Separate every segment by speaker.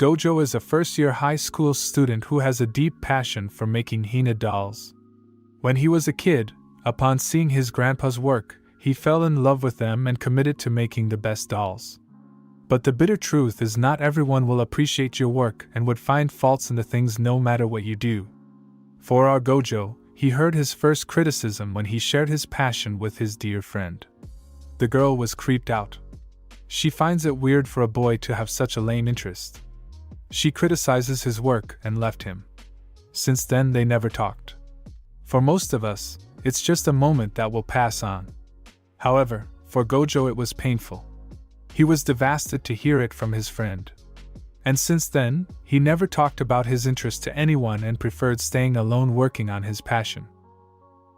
Speaker 1: Gojo is a first-year high school student who has a deep passion for making hina dolls. When he was a kid, upon seeing his grandpa's work, he fell in love with them and committed to making the best dolls. But the bitter truth is not everyone will appreciate your work and would find faults in the things no matter what you do. For our Gojo, he heard his first criticism when he shared his passion with his dear friend. The girl was creeped out. She finds it weird for a boy to have such a lame interest. She criticizes his work and left him. Since then they never talked. For most of us, it's just a moment that will pass on. However, for Gojo it was painful. He was devastated to hear it from his friend. And since then, he never talked about his interest to anyone and preferred staying alone working on his passion.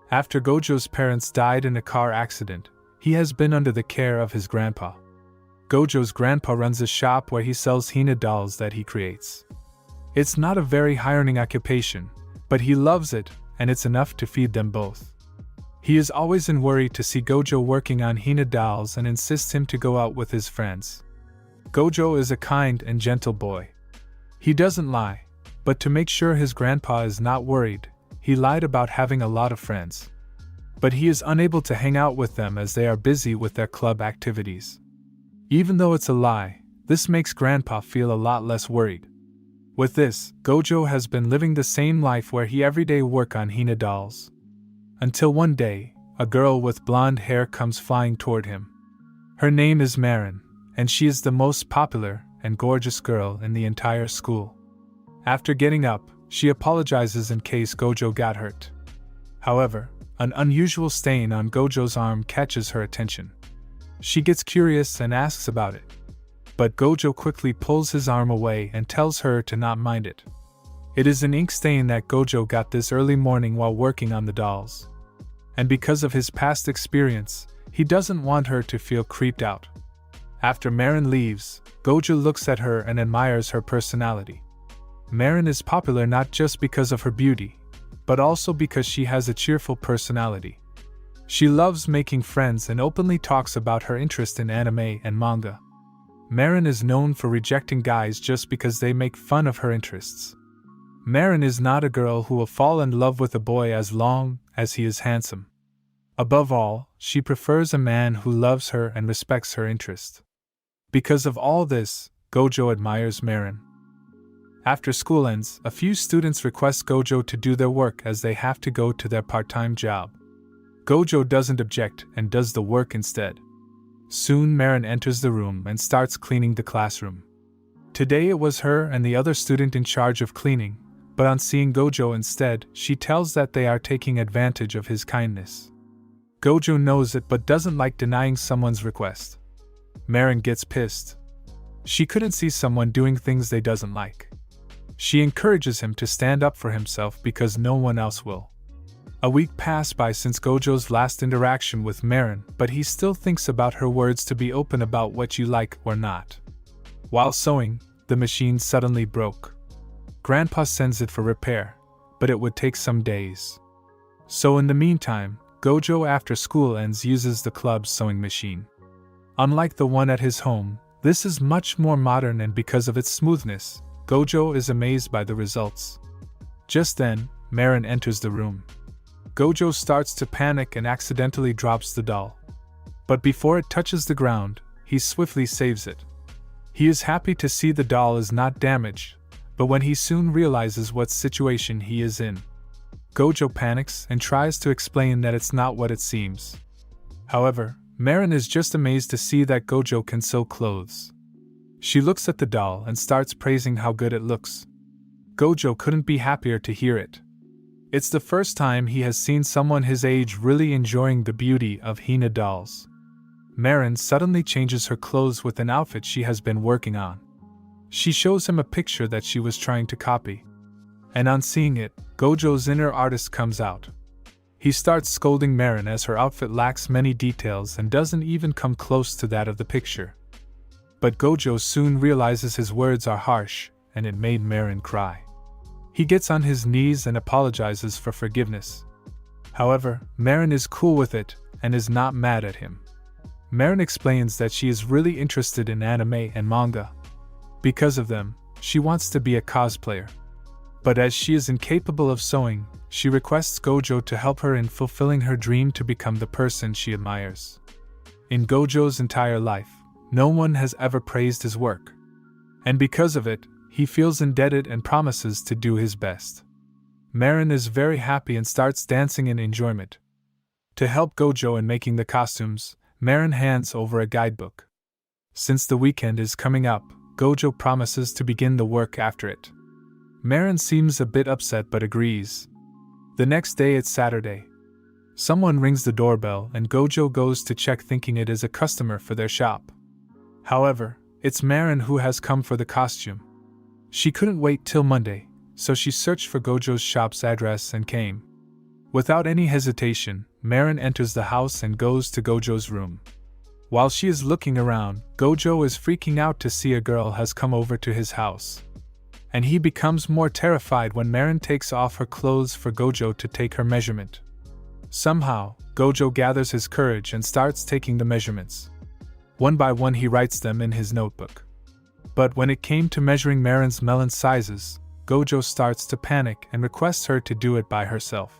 Speaker 1: After Gojo's parents died in a car accident, he has been under the care of his grandpa. Gojo's grandpa runs a shop where he sells hina dolls that he creates. It's not a very high-earning occupation, but he loves it, and it's enough to feed them both. He is always in worry to see Gojo working on hina dolls and insists him to go out with his friends. Gojo is a kind and gentle boy. He doesn't lie, but to make sure his grandpa is not worried, he lied about having a lot of friends. But he is unable to hang out with them as they are busy with their club activities. Even though it's a lie, this makes Grandpa feel a lot less worried. With this, Gojo has been living the same life where he everyday work on hina dolls. Until one day, a girl with blonde hair comes flying toward him. Her name is Marin, and she is the most popular and gorgeous girl in the entire school. After getting up, she apologizes in case Gojo got hurt. However, an unusual stain on Gojo's arm catches her attention. She gets curious and asks about it. But Gojo quickly pulls his arm away and tells her to not mind it. It is an ink stain that Gojo got this early morning while working on the dolls. And because of his past experience, he doesn't want her to feel creeped out. After Marin leaves, Gojo looks at her and admires her personality. Marin is popular not just because of her beauty, but also because she has a cheerful personality. She loves making friends and openly talks about her interest in anime and manga. Marin is known for rejecting guys just because they make fun of her interests. Marin is not a girl who will fall in love with a boy as long as he is handsome. Above all, she prefers a man who loves her and respects her interest. Because of all this, Gojo admires Marin. After school ends, a few students request Gojo to do their work as they have to go to their part-time job. Gojo doesn't object and does the work instead. Soon Marin enters the room and starts cleaning the classroom. Today it was her and the other student in charge of cleaning, but on seeing Gojo instead, she tells that they are taking advantage of his kindness. Gojo knows it but doesn't like denying someone's request. Marin gets pissed. She couldn't see someone doing things they doesn't like. She encourages him to stand up for himself because no one else will. A week passed by since Gojo's last interaction with Marin, but he still thinks about her words to be open about what you like or not. While sewing, the machine suddenly broke. Grandpa sends it for repair, but it would take some days. So in the meantime, Gojo after school ends uses the club's sewing machine. Unlike the one at his home, this is much more modern and because of its smoothness, Gojo is amazed by the results. Just then, Marin enters the room. Gojo starts to panic and accidentally drops the doll. But before it touches the ground, he swiftly saves it. He is happy to see the doll is not damaged, but when he soon realizes what situation he is in, Gojo panics and tries to explain that it's not what it seems. However, Marin is just amazed to see that Gojo can sew clothes. She looks at the doll and starts praising how good it looks. Gojo couldn't be happier to hear it. It's the first time he has seen someone his age really enjoying the beauty of hina dolls. Marin suddenly changes her clothes with an outfit she has been working on. She shows him a picture that she was trying to copy. And on seeing it, Gojo's inner artist comes out. He starts scolding Marin as her outfit lacks many details and doesn't even come close to that of the picture. But Gojo soon realizes his words are harsh, and it made Marin cry. He gets on his knees and apologizes for forgiveness. However, Marin is cool with it and is not mad at him. Marin explains that she is really interested in anime and manga. Because of them, she wants to be a cosplayer. But as she is incapable of sewing, she requests Gojo to help her in fulfilling her dream to become the person she admires. In Gojo's entire life, no one has ever praised his work. And because of it, he feels indebted and promises to do his best. Marin is very happy and starts dancing in enjoyment. To help Gojo in making the costumes, Marin hands over a guidebook. Since the weekend is coming up, Gojo promises to begin the work after it. Marin seems a bit upset but agrees. The next day it's Saturday. Someone rings the doorbell and Gojo goes to check thinking it is a customer for their shop. However, it's Marin who has come for the costume. She couldn't wait till Monday, so she searched for Gojo's shop's address and came. Without any hesitation, Marin enters the house and goes to Gojo's room. While she is looking around, Gojo is freaking out to see a girl has come over to his house. And he becomes more terrified when Marin takes off her clothes for Gojo to take her measurement. Somehow, Gojo gathers his courage and starts taking the measurements. One by one he writes them in his notebook. But when it came to measuring Marin's melon sizes, Gojo starts to panic and requests her to do it by herself.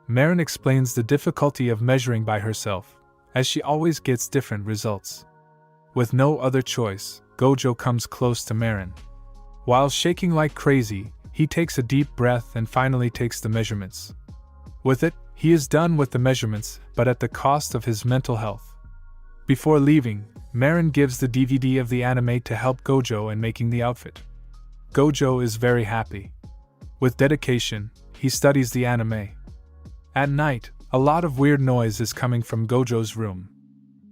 Speaker 1: Marin explains the difficulty of measuring by herself, as she always gets different results. With no other choice, Gojo comes close to Marin. While shaking like crazy, he takes a deep breath and finally takes the measurements. With it, he is done with the measurements, but at the cost of his mental health. Before leaving, Marin gives the DVD of the anime to help Gojo in making the outfit. Gojo is very happy. With dedication, he studies the anime. At night, a lot of weird noise is coming from Gojo's room.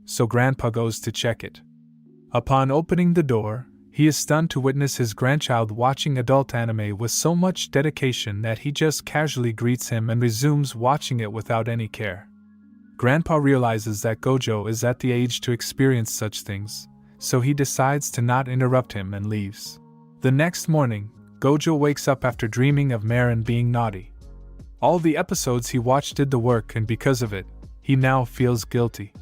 Speaker 1: So Grandpa goes to check it. Upon opening the door, he is stunned to witness his grandchild watching adult anime with so much dedication that he just casually greets him and resumes watching it without any care. Grandpa realizes that Gojo is at the age to experience such things, so he decides to not interrupt him and leaves. The next morning, Gojo wakes up after dreaming of Marin being naughty. All the episodes he watched did the work, and because of it, he now feels guilty.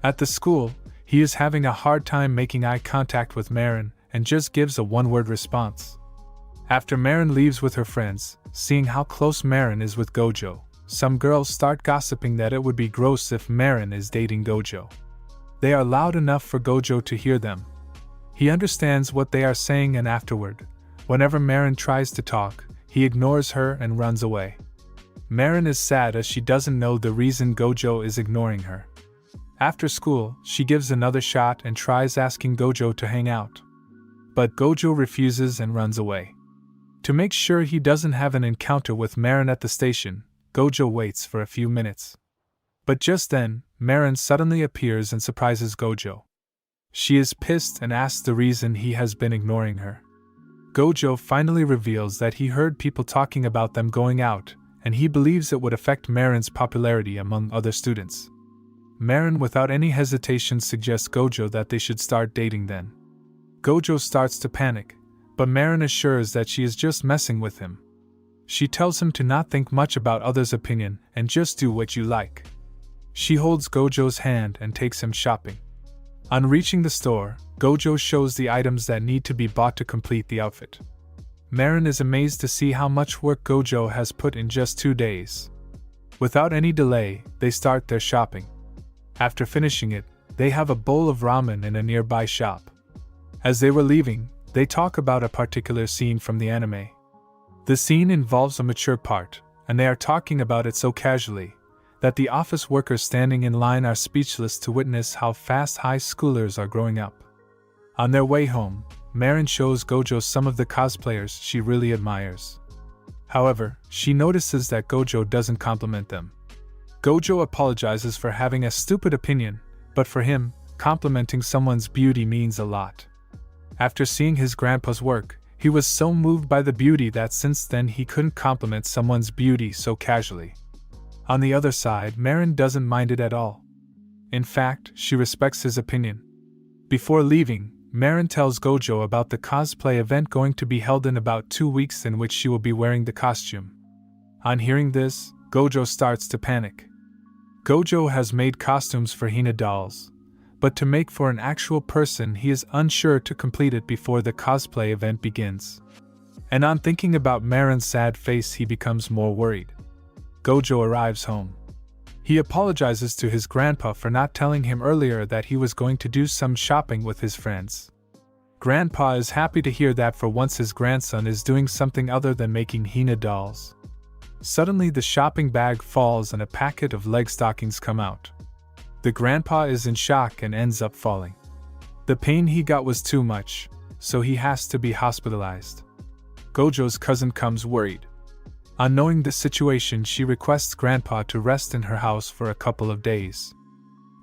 Speaker 1: At the school, he is having a hard time making eye contact with Marin and just gives a one-word response. After Marin leaves with her friends, seeing how close Marin is with Gojo, some girls start gossiping that it would be gross if Marin is dating Gojo. They are loud enough for Gojo to hear them. He understands what they are saying, and afterward, whenever Marin tries to talk, he ignores her and runs away. Marin is sad as she doesn't know the reason Gojo is ignoring her. After school, she gives another shot and tries asking Gojo to hang out. But Gojo refuses and runs away. To make sure he doesn't have an encounter with Marin at the station, Gojo waits for a few minutes. But just then, Marin suddenly appears and surprises Gojo. She is pissed and asks the reason he has been ignoring her. Gojo finally reveals that he heard people talking about them going out, and he believes it would affect Marin's popularity among other students. Marin without any hesitation suggests Gojo that they should start dating then. Gojo starts to panic, but Marin assures that she is just messing with him. She tells him to not think much about others' opinion and just do what you like. She holds Gojo's hand and takes him shopping. On reaching the store, Gojo shows the items that need to be bought to complete the outfit. Marin is amazed to see how much work Gojo has put in just 2 days. Without any delay, they start their shopping. After finishing it, they have a bowl of ramen in a nearby shop. As they were leaving, they talk about a particular scene from the anime. The scene involves a mature part, and they are talking about it so casually that the office workers standing in line are speechless to witness how fast high schoolers are growing up. On their way home, Marin shows Gojo some of the cosplayers she really admires. However, she notices that Gojo doesn't compliment them. Gojo apologizes for having a stupid opinion, but for him, complimenting someone's beauty means a lot. After seeing his grandpa's work, he was so moved by the beauty that since then he couldn't compliment someone's beauty so casually. On the other side, Marin doesn't mind it at all. In fact, she respects his opinion. Before leaving, Marin tells Gojo about the cosplay event going to be held in about 2 weeks in which she will be wearing the costume. On hearing this, Gojo starts to panic. Gojo has made costumes for hina dolls, but to make for an actual person he is unsure to complete it before the cosplay event begins. And on thinking about Marin's sad face he becomes more worried. Gojo arrives home. He apologizes to his grandpa for not telling him earlier that he was going to do some shopping with his friends. Grandpa is happy to hear that for once his grandson is doing something other than making hina dolls. Suddenly the shopping bag falls and a packet of leg stockings come out. The grandpa is in shock and ends up falling. The pain he got was too much, so he has to be hospitalized. Gojo's cousin comes worried. On knowing the situation, she requests Grandpa to rest in her house for a couple of days.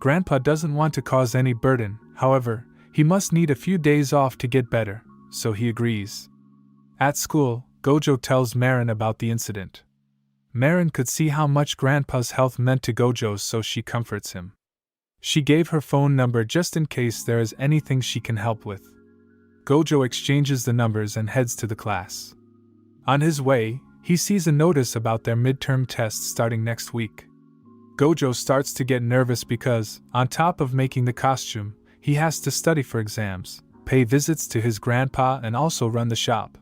Speaker 1: Grandpa doesn't want to cause any burden, however, he must need a few days off to get better, so he agrees. At school, Gojo tells Marin about the incident. Marin could see how much Grandpa's health meant to Gojo, so she comforts him. She gave her phone number just in case there is anything she can help with. Gojo exchanges the numbers and heads to the class. On his way, he sees a notice about their midterm tests starting next week. Gojo starts to get nervous because, on top of making the costume, he has to study for exams, pay visits to his grandpa, and also run the shop.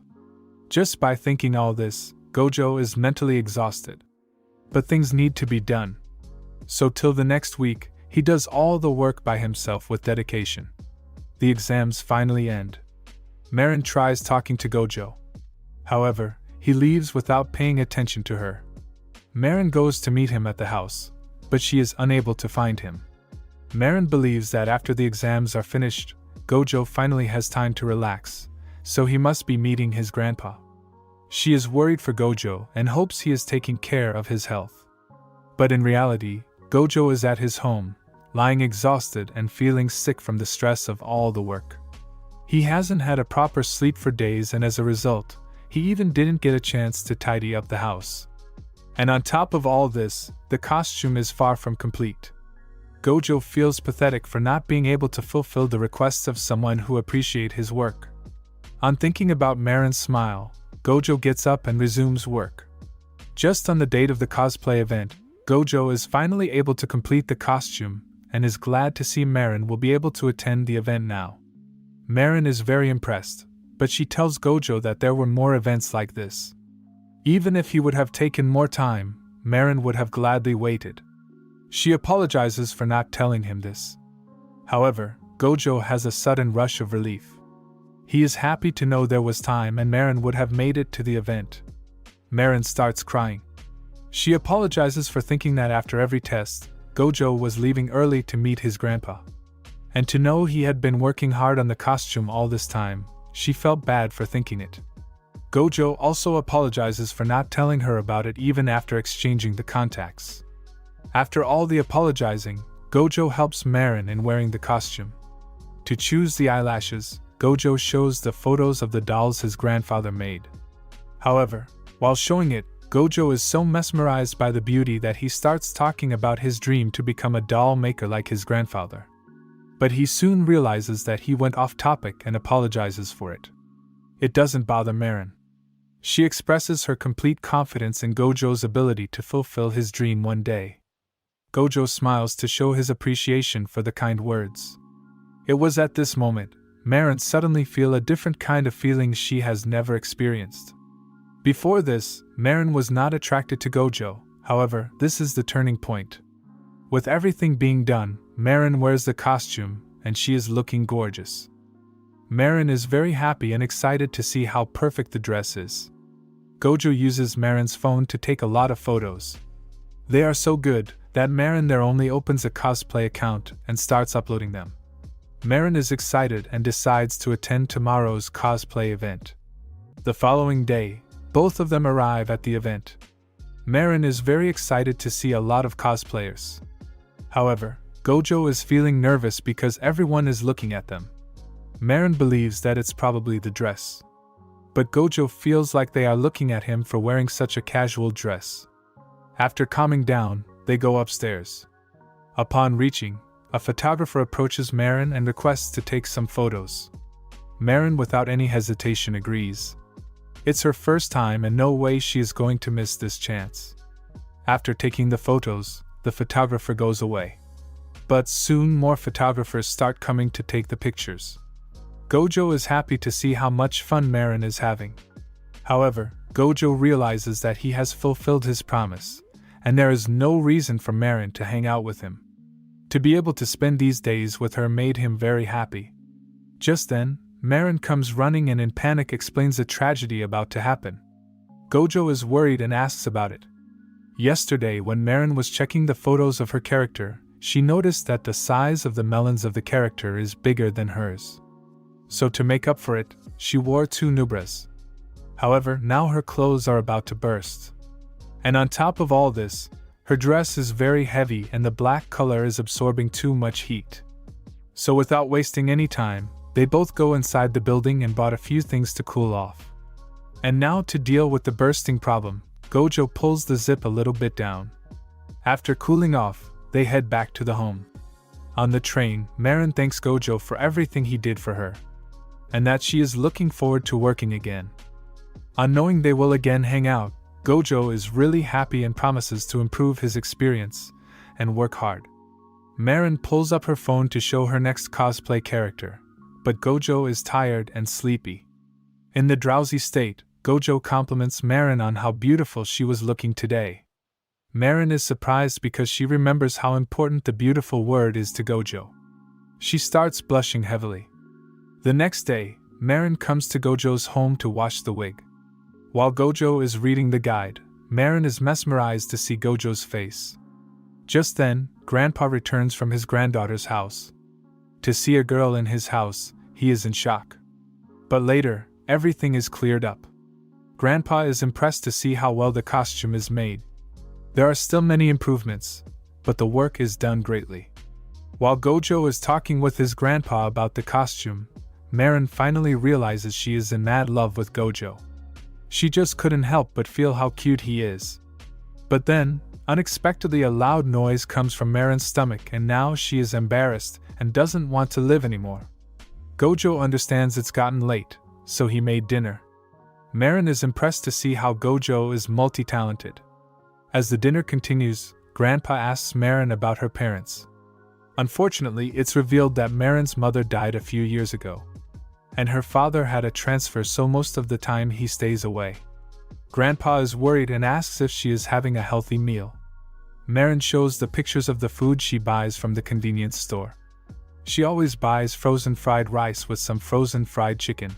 Speaker 1: Just by thinking all this, Gojo is mentally exhausted. But things need to be done. So till the next week, he does all the work by himself with dedication. The exams finally end. Marin tries talking to Gojo. However, he leaves without paying attention to her. Marin goes to meet him at the house, but she is unable to find him. Marin believes that after the exams are finished, Gojo finally has time to relax, so he must be meeting his grandpa. She is worried for Gojo and hopes he is taking care of his health. But in reality, Gojo is at his home, lying exhausted and feeling sick from the stress of all the work. He hasn't had a proper sleep for days, and as a result, he even didn't get a chance to tidy up the house. And on top of all this, the costume is far from complete. Gojo feels pathetic for not being able to fulfill the requests of someone who appreciate his work. On thinking about Marin's smile, Gojo gets up and resumes work. Just on the date of the cosplay event, Gojo is finally able to complete the costume and is glad to see Marin will be able to attend the event now. Marin is very impressed, but she tells Gojo that there were more events like this. Even if he would have taken more time, Marin would have gladly waited. She apologizes for not telling him this. However, Gojo has a sudden rush of relief. He is happy to know there was time and Marin would have made it to the event. Marin starts crying. She apologizes for thinking that after every test, Gojo was leaving early to meet his grandpa. And to know he had been working hard on the costume all this time, she felt bad for thinking it. Gojo also apologizes for not telling her about it even after exchanging the contacts. After all the apologizing, Gojo helps Marin in wearing the costume. To choose the eyelashes, Gojo shows the photos of the dolls his grandfather made. However, while showing it, Gojo is so mesmerized by the beauty that he starts talking about his dream to become a doll maker like his grandfather. But he soon realizes that he went off topic and apologizes for it. It doesn't bother Marin. She expresses her complete confidence in Gojo's ability to fulfill his dream one day. Gojo smiles to show his appreciation for the kind words. It was at this moment, Marin suddenly feels a different kind of feeling she has never experienced. Before this, Marin was not attracted to Gojo, however, this is the turning point. With everything being done, Marin wears the costume, and she is looking gorgeous. Marin is very happy and excited to see how perfect the dress is. Gojo uses Marin's phone to take a lot of photos. They are so good that Marin there only opens a cosplay account and starts uploading them. Marin is excited and decides to attend tomorrow's cosplay event. The following day, both of them arrive at the event. Marin is very excited to see a lot of cosplayers. However, Gojo is feeling nervous because everyone is looking at them. Marin believes that it's probably the dress. But Gojo feels like they are looking at him for wearing such a casual dress. After calming down, they go upstairs. Upon reaching, a photographer approaches Marin and requests to take some photos. Marin without any hesitation agrees. It's her first time and no way she is going to miss this chance. After taking the photos, the photographer goes away. but soon more photographers start coming to take the pictures. Gojo is happy to see how much fun Marin is having. However, Gojo realizes that he has fulfilled his promise, and there is no reason for Marin to hang out with him. To be able to spend these days with her made him very happy. Just then, Marin comes running and in panic explains a tragedy about to happen. Gojo is worried and asks about it. Yesterday, when Marin was checking the photos of her character, she noticed that the size of the melons of the character is bigger than hers. So to make up for it, she wore 2 nubras. However, now her clothes are about to burst. And on top of all this, her dress is very heavy and the black color is absorbing too much heat. So without wasting any time, they both go inside the building and bought a few things to cool off. And now to deal with the bursting problem, Gojo pulls the zip a little bit down. After cooling off, they head back to the home. On the train, Marin thanks Gojo for everything he did for her, and that she is looking forward to working again. On knowing they will again hang out, Gojo is really happy and promises to improve his experience and work hard. Marin pulls up her phone to show her next cosplay character, but Gojo is tired and sleepy. In the drowsy state, Gojo compliments Marin on how beautiful she was looking today. Marin is surprised because she remembers how important the beautiful word is to Gojo. She starts blushing heavily. The next day, Marin comes to Gojo's home to wash the wig. While Gojo is reading the guide, Marin is mesmerized to see Gojo's face. Just then, Grandpa returns from his granddaughter's house. To see a girl in his house, he is in shock. But later, everything is cleared up. Grandpa is impressed to see how well the costume is made. There are still many improvements, but the work is done greatly. While Gojo is talking with his grandpa about the costume, Marin finally realizes she is in mad love with Gojo. She just couldn't help but feel how cute he is. But then, unexpectedly a loud noise comes from Marin's stomach and now she is embarrassed and doesn't want to live anymore. Gojo understands it's gotten late, so he made dinner. Marin is impressed to see how Gojo is multi-talented. As the dinner continues, Grandpa asks Marin about her parents. Unfortunately, it's revealed that Marin's mother died a few years ago, and her father had a transfer, so most of the time he stays away. Grandpa is worried and asks if she is having a healthy meal. Marin shows the pictures of the food she buys from the convenience store. She always buys frozen fried rice with some frozen fried chicken.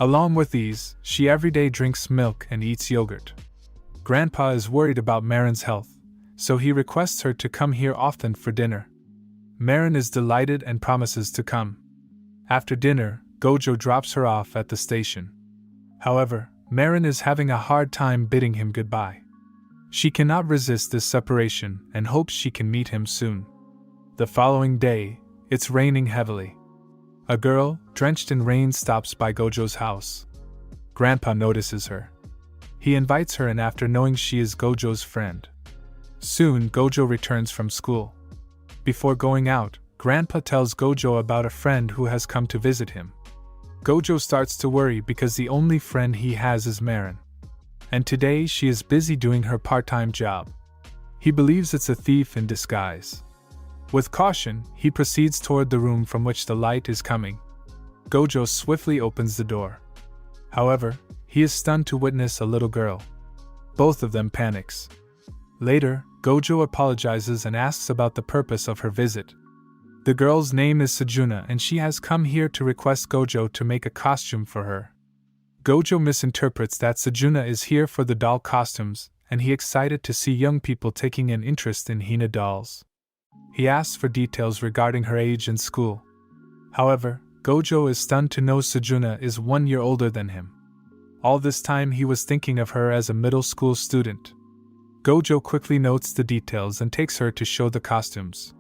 Speaker 1: Along with these, she every day drinks milk and eats yogurt. Grandpa is worried about Marin's health, so he requests her to come here often for dinner. Marin is delighted and promises to come. After dinner, Gojo drops her off at the station. However, Marin is having a hard time bidding him goodbye. She cannot resist this separation and hopes she can meet him soon. The following day, it's raining heavily. A girl, drenched in rain, stops by Gojo's house. Grandpa notices her. He invites her in after knowing she is Gojo's friend. Soon, Gojo returns from school. Before going out, Grandpa tells Gojo about a friend who has come to visit him. Gojo starts to worry because the only friend he has is Marin. And today she is busy doing her part-time job. He believes it's a thief in disguise. With caution, he proceeds toward the room from which the light is coming. Gojo swiftly opens the door. However, he is stunned to witness a little girl. Both of them panics. Later, Gojo apologizes and asks about the purpose of her visit. The girl's name is Sejuna and she has come here to request Gojo to make a costume for her. Gojo misinterprets that Sejuna is here for the doll costumes, and he excited to see young people taking an interest in hina dolls. He asks for details regarding her age and school. However, Gojo is stunned to know Sejuna is 1 year older than him. All this time he was thinking of her as a middle school student. Gojo quickly notes the details and takes her to show the costumes.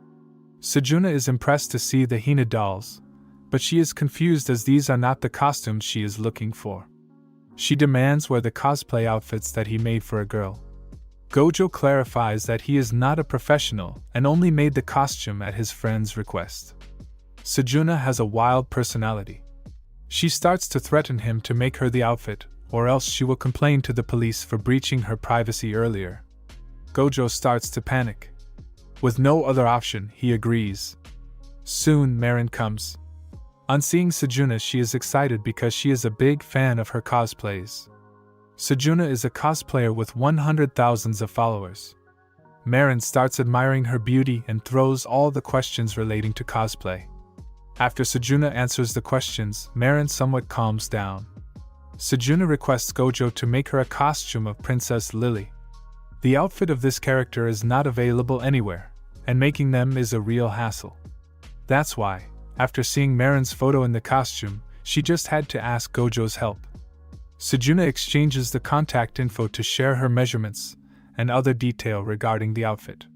Speaker 1: Sejuna is impressed to see the hina dolls, but she is confused as these are not the costumes she is looking for. She demands wear the cosplay outfits that he made for a girl. Gojo clarifies that he is not a professional and only made the costume at his friend's request. Sejuna has a wild personality. She starts to threaten him to make her the outfit, or else she will complain to the police for breaching her privacy earlier. Gojo starts to panic. With no other option, he agrees. Soon, Marin comes. On seeing Sejuna, she is excited because she is a big fan of her cosplays. Sejuna is a cosplayer with 100,000 of followers. Marin starts admiring her beauty and throws all the questions relating to cosplay. After Sejuna answers the questions, Marin somewhat calms down. Sejuna requests Gojo to make her a costume of Princess Lily. The outfit of this character is not available anywhere, and making them is a real hassle. That's why, after seeing Marin's photo in the costume, she just had to ask Gojo's help. Sejuna exchanges the contact info to share her measurements and other detail regarding the outfit.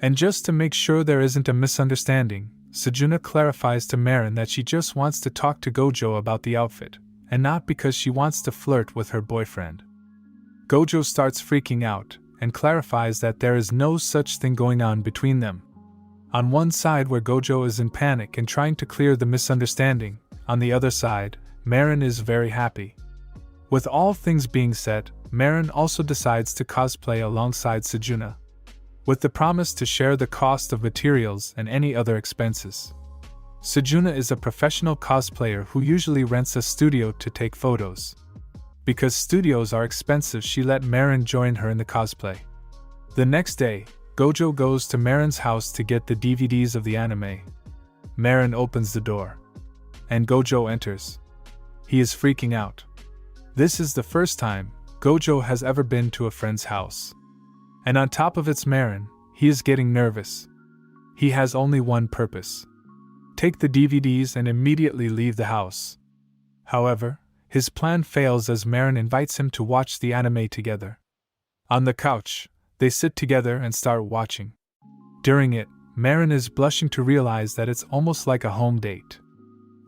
Speaker 1: And just to make sure there isn't a misunderstanding, Sejuna clarifies to Marin that she just wants to talk to Gojo about the outfit, and not because she wants to flirt with her boyfriend. Gojo starts freaking out, and clarifies that there is no such thing going on between them. On one side where Gojo is in panic and trying to clear the misunderstanding, on the other side, Marin is very happy. With all things being said, Marin also decides to cosplay alongside Sejuna, with the promise to share the cost of materials and any other expenses. Sejuna is a professional cosplayer who usually rents a studio to take photos. Because studios are expensive, she let Marin join her in the cosplay. The next day, Gojo goes to Marin's house to get the DVDs of the anime. Marin opens the door, and Gojo enters. He is freaking out. This is the first time Gojo has ever been to a friend's house. And on top of it's Marin, he is getting nervous. He has only one purpose: take the DVDs and immediately leave the house. However, his plan fails as Marin invites him to watch the anime together. On the couch, they sit together and start watching. During it, Marin is blushing to realize that it's almost like a home date.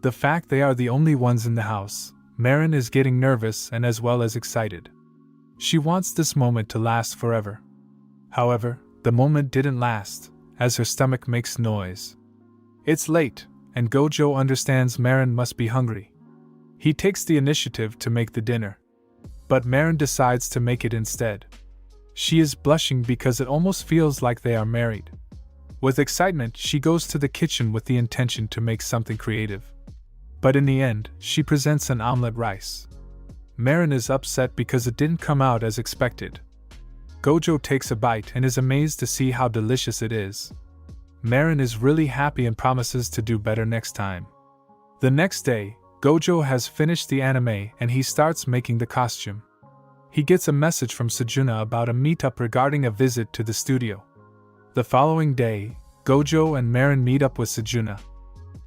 Speaker 1: The fact they are the only ones in the house, Marin is getting nervous and as well as excited. She wants this moment to last forever. However, the moment didn't last, as her stomach makes noise. It's late, and Gojo understands Marin must be hungry. He takes the initiative to make the dinner. But Marin decides to make it instead. She is blushing because it almost feels like they are married. With excitement, she goes to the kitchen with the intention to make something creative. But in the end, she presents an omelette rice. Marin is upset because it didn't come out as expected. Gojo takes a bite and is amazed to see how delicious it is. Marin is really happy and promises to do better next time. The next day, Gojo has finished the anime and he starts making the costume. He gets a message from Sejuna about a meetup regarding a visit to the studio. The following day, Gojo and Marin meet up with Sejuna.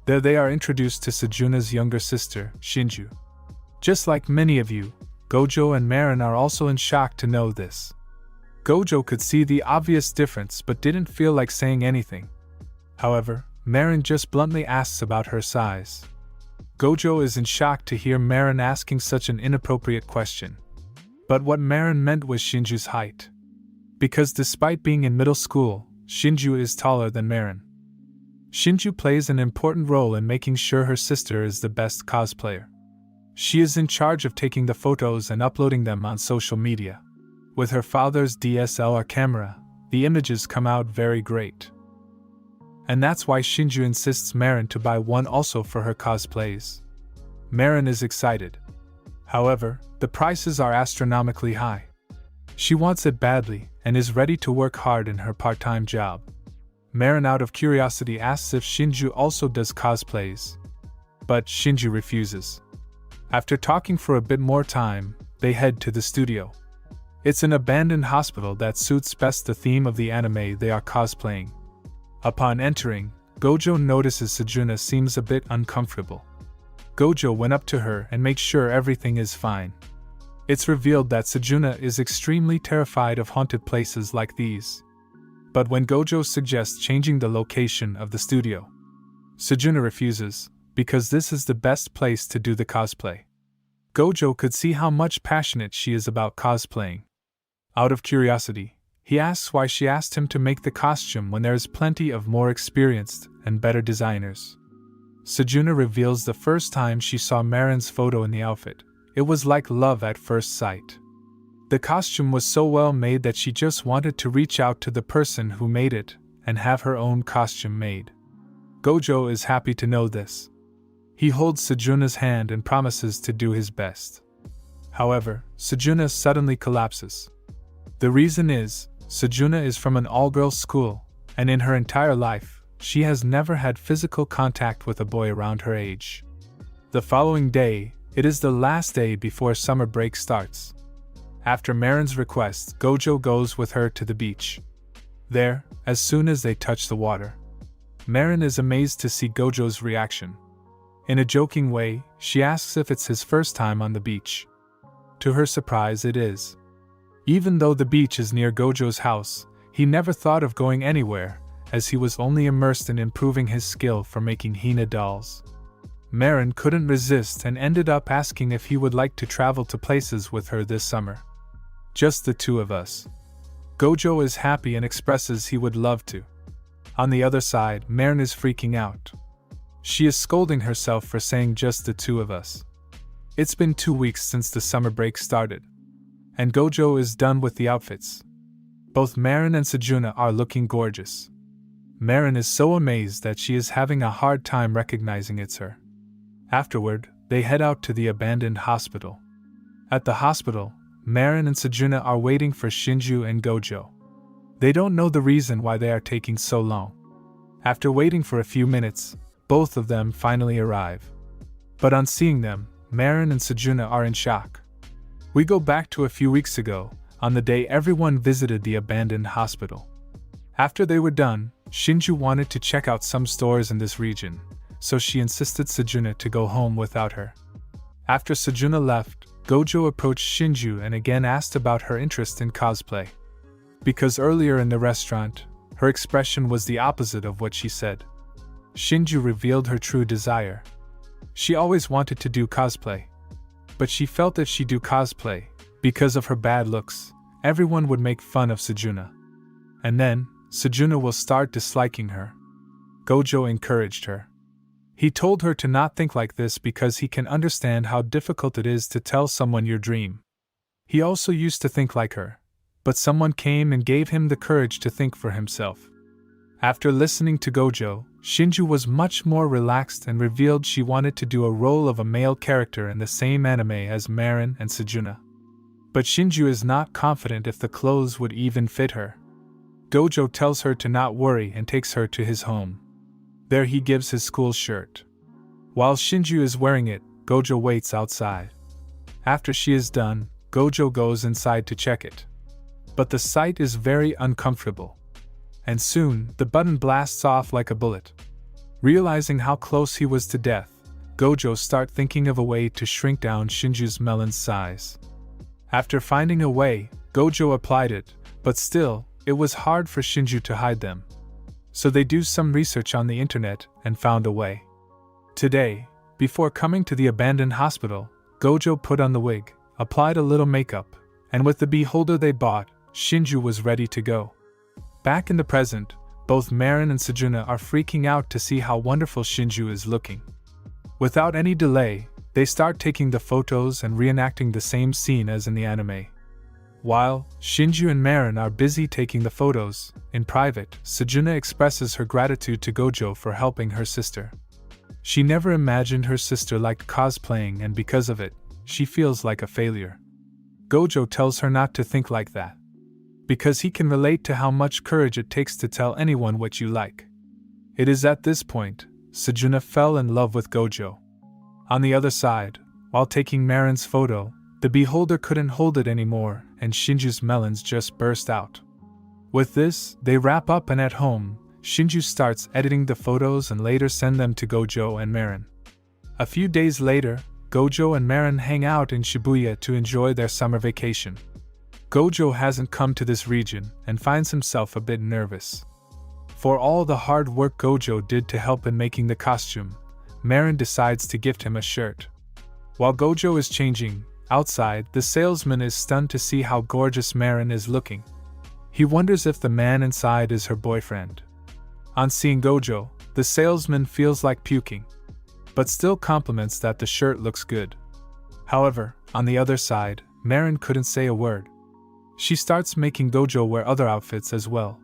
Speaker 1: There they are introduced to Sejuna's younger sister, Shinju. Just like many of you, Gojo and Marin are also in shock to know this. Gojo could see the obvious difference but didn't feel like saying anything. However, Marin just bluntly asks about her size. Gojo is in shock to hear Marin asking such an inappropriate question. But what Marin meant was Shinju's height. Because despite being in middle school, Shinju is taller than Marin. Shinju plays an important role in making sure her sister is the best cosplayer. She is in charge of taking the photos and uploading them on social media. With her father's DSLR camera, the images come out very great. And that's why Shinju insists Marin to buy one also for her cosplays. Marin is excited. However, the prices are astronomically high. She wants it badly and is ready to work hard in her part-time job. Marin out of curiosity asks if Shinju also does cosplays. But Shinju refuses. After talking for a bit more time, they head to the studio. It's an abandoned hospital that suits best the theme of the anime they are cosplaying. Upon entering, Gojo notices Sejuna seems a bit uncomfortable. Gojo went up to her and makes sure everything is fine. It's revealed that Sejuna is extremely terrified of haunted places like these. But when Gojo suggests changing the location of the studio, Sejuna refuses, because this is the best place to do the cosplay. Gojo could see how much passionate she is about cosplaying. Out of curiosity, he asks why she asked him to make the costume when there is plenty of more experienced and better designers. Sejuna reveals the first time she saw Marin's photo in the outfit, it was like love at first sight. The costume was so well made that she just wanted to reach out to the person who made it and have her own costume made. Gojo is happy to know this. He holds Sejuna's hand and promises to do his best. However, Sejuna suddenly collapses. The reason is, Sejuna is from an all-girls school, and in her entire life, she has never had physical contact with a boy around her age. The following day, it is the last day before summer break starts. After Marin's request, Gojo goes with her to the beach. There, as soon as they touch the water, Marin is amazed to see Gojo's reaction. In a joking way, she asks if it's his first time on the beach. To her surprise, it is. Even though the beach is near Gojo's house, he never thought of going anywhere, as he was only immersed in improving his skill for making hina dolls. Marin couldn't resist and ended up asking if he would like to travel to places with her this summer. Just the two of us. Gojo is happy and expresses he would love to. On the other side, Marin is freaking out. She is scolding herself for saying just the two of us. It's been 2 weeks since the summer break started, and Gojo is done with the outfits. Both Marin and Sejuna are looking gorgeous. Marin is so amazed that she is having a hard time recognizing it's her. Afterward, they head out to the abandoned hospital. At the hospital, Marin and Sejuna are waiting for Shinju and Gojo. They don't know the reason why they are taking so long. After waiting for a few minutes, both of them finally arrive. But on seeing them, Marin and Sejuna are in shock. We go back to a few weeks ago, on the day everyone visited the abandoned hospital. After they were done, Shinju wanted to check out some stores in this region, so she insisted Sejuna to go home without her. After Sejuna left, Gojo approached Shinju and again asked about her interest in cosplay. Because earlier in the restaurant, her expression was the opposite of what she said. Shinju revealed her true desire. She always wanted to do cosplay. But she felt if she do cosplay, because of her bad looks, everyone would make fun of Sejuna. And then, Sejuna will start disliking her. Gojo encouraged her. He told her to not think like this because he can understand how difficult it is to tell someone your dream. He also used to think like her, but someone came and gave him the courage to think for himself. After listening to Gojo, Shinju was much more relaxed and revealed she wanted to do a role of a male character in the same anime as Marin and Sejuna. But Shinju is not confident if the clothes would even fit her. Gojo tells her to not worry and takes her to his home. There he gives his school shirt. While Shinju is wearing it, Gojo waits outside. After she is done, Gojo goes inside to check it. But the sight is very uncomfortable. And soon, the button blasts off like a bullet. Realizing how close he was to death, Gojo starts thinking of a way to shrink down Shinju's melon's size. After finding a way, Gojo applied it, but still, it was hard for Shinju to hide them. So they do some research on the internet and found a way. Today, before coming to the abandoned hospital, Gojo put on the wig, applied a little makeup, and with the beholder they bought, Shinju was ready to go. Back in the present, both Marin and Sejuna are freaking out to see how wonderful Shinju is looking. Without any delay, they start taking the photos and reenacting the same scene as in the anime. While Shinju and Marin are busy taking the photos, in private, Sejuna expresses her gratitude to Gojo for helping her sister. She never imagined her sister liked cosplaying, and because of it, she feels like a failure. Gojo tells her not to think like that, because he can relate to how much courage it takes to tell anyone what you like. It is at this point, Sejuna fell in love with Gojo. On the other side, while taking Marin's photo, the beholder couldn't hold it anymore, and Shinju's melons just burst out. With this, they wrap up, and at home, Shinju starts editing the photos and later send them to Gojo and Marin. A few days later, Gojo and Marin hang out in Shibuya to enjoy their summer vacation. Gojo hasn't come to this region and finds himself a bit nervous. For all the hard work Gojo did to help in making the costume, Marin decides to gift him a shirt. While Gojo is changing, outside, the salesman is stunned to see how gorgeous Marin is looking. He wonders if the man inside is her boyfriend. On seeing Gojo, the salesman feels like puking, but still compliments that the shirt looks good. However, on the other side, Marin couldn't say a word. She starts making Gojo wear other outfits as well.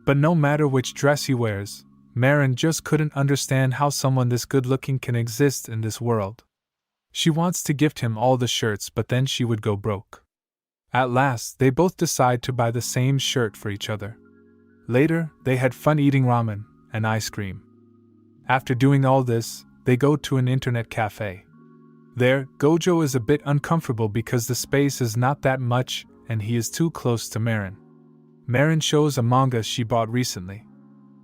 Speaker 1: But no matter which dress he wears, Marin just couldn't understand how someone this good-looking can exist in this world. She wants to gift him all the shirts, but then she would go broke. At last, they both decide to buy the same shirt for each other. Later, they had fun eating ramen and ice cream. After doing all this, they go to an internet cafe. There, Gojo is a bit uncomfortable because the space is not that much and he is too close to Marin. Marin shows a manga she bought recently.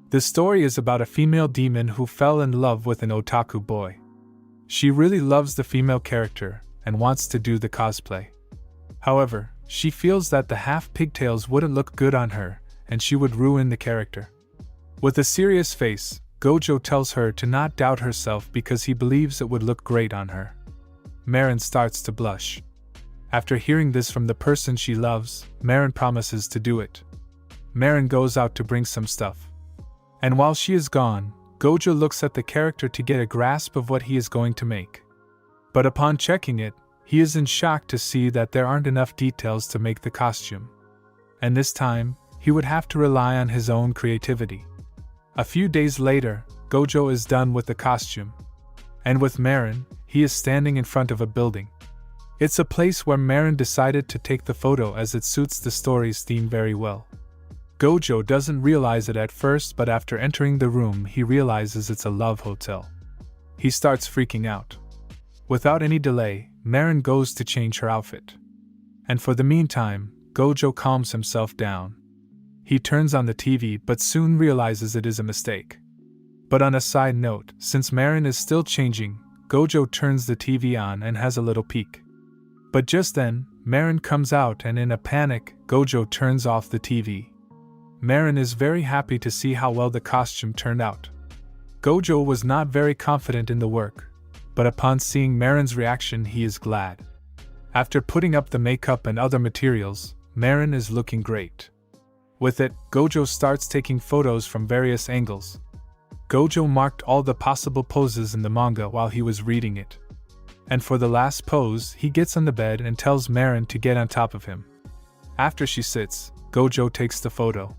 Speaker 1: The story is about a female demon who fell in love with an otaku boy. She really loves the female character and wants to do the cosplay. However, she feels that the half-pigtails wouldn't look good on her and she would ruin the character. With a serious face, Gojo tells her to not doubt herself because he believes it would look great on her. Marin starts to blush. After hearing this from the person she loves, Marin promises to do it. Marin goes out to bring some stuff. And while she is gone, Gojo looks at the character to get a grasp of what he is going to make. But upon checking it, he is in shock to see that there aren't enough details to make the costume. And this time, he would have to rely on his own creativity. A few days later, Gojo is done with the costume. And with Marin, he is standing in front of a building. It's a place where Marin decided to take the photo as it suits the story's theme very well. Gojo doesn't realize it at first, but after entering the room he realizes it's a love hotel. He starts freaking out. Without any delay, Marin goes to change her outfit. And for the meantime, Gojo calms himself down. He turns on the TV but soon realizes it is a mistake. But on a side note, since Marin is still changing, Gojo turns the TV on and has a little peek. But just then, Marin comes out and in a panic, Gojo turns off the TV. Marin is very happy to see how well the costume turned out. Gojo was not very confident in the work, but upon seeing Marin's reaction he is glad. After putting up the makeup and other materials, Marin is looking great. With it, Gojo starts taking photos from various angles. Gojo marked all the possible poses in the manga while he was reading it. And for the last pose, he gets on the bed and tells Marin to get on top of him. After she sits, Gojo takes the photo.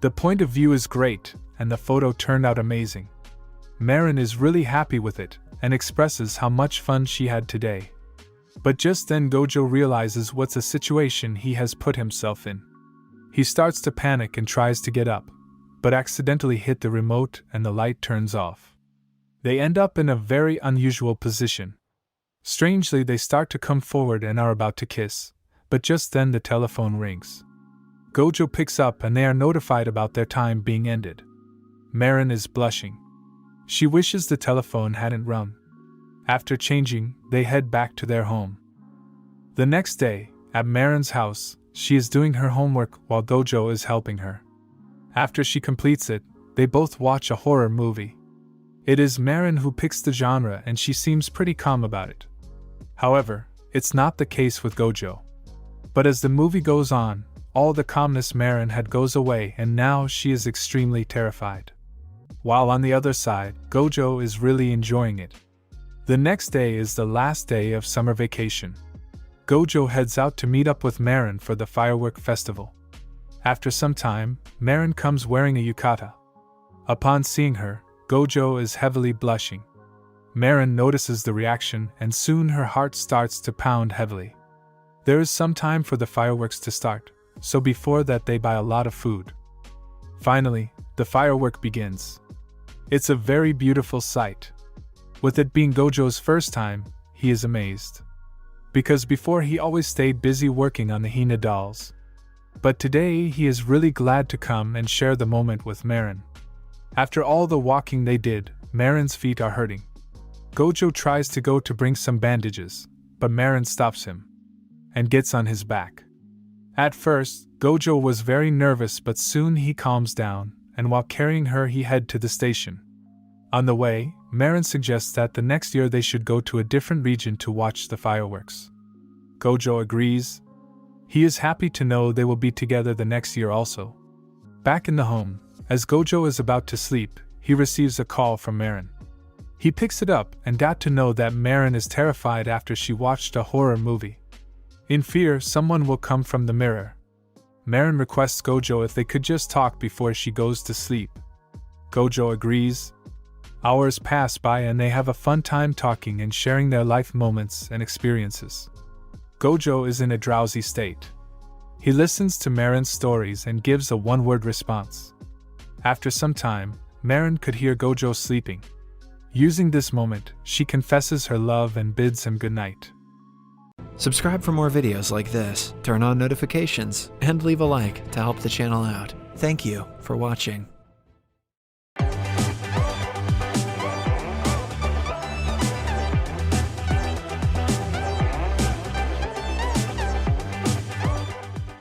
Speaker 1: The point of view is great, and the photo turned out amazing. Marin is really happy with it, and expresses how much fun she had today. But just then Gojo realizes what's a situation he has put himself in. He starts to panic and tries to get up, but accidentally hit the remote and the light turns off. They end up in a very unusual position. Strangely, they start to come forward and are about to kiss, but just then the telephone rings. Gojo picks up and they are notified about their time being ended. Marin is blushing. She wishes the telephone hadn't rung. After changing, they head back to their home. The next day, at Marin's house, she is doing her homework while Gojo is helping her. After she completes it, they both watch a horror movie. It is Marin who picks the genre and she seems pretty calm about it. However, it's not the case with Gojo. But as the movie goes on, all the calmness Marin had goes away and now she is extremely terrified. While on the other side, Gojo is really enjoying it. The next day is the last day of summer vacation. Gojo heads out to meet up with Marin for the firework festival. After some time, Marin comes wearing a yukata. Upon seeing her, Gojo is heavily blushing. Marin notices the reaction and soon her heart starts to pound heavily. There is some time for the fireworks to start, so before that they buy a lot of food. Finally, the firework begins. It's a very beautiful sight. With it being Gojo's first time, he is amazed. Because before he always stayed busy working on the hina dolls. But today he is really glad to come and share the moment with Marin. After all the walking they did, Marin's feet are hurting. Gojo tries to go to bring some bandages, but Marin stops him and gets on his back. At first, Gojo was very nervous, but soon he calms down, and while carrying her he head to the station. On the way, Marin suggests that the next year they should go to a different region to watch the fireworks. Gojo agrees. He is happy to know they will be together the next year also. Back in the home, as Gojo is about to sleep, he receives a call from Marin. He picks it up and got to know that Marin is terrified after she watched a horror movie. In fear, someone will come from the mirror. Marin requests Gojo if they could just talk before she goes to sleep. Gojo agrees. Hours pass by and they have a fun time talking and sharing their life moments and experiences. Gojo is in a drowsy state. He listens to Marin's stories and gives a one-word response. After some time, Marin could hear Gojo sleeping. Using this moment, she confesses her love and bids him goodnight.
Speaker 2: Subscribe for more videos like this, turn on notifications, and leave a like to help the channel out. Thank you for watching.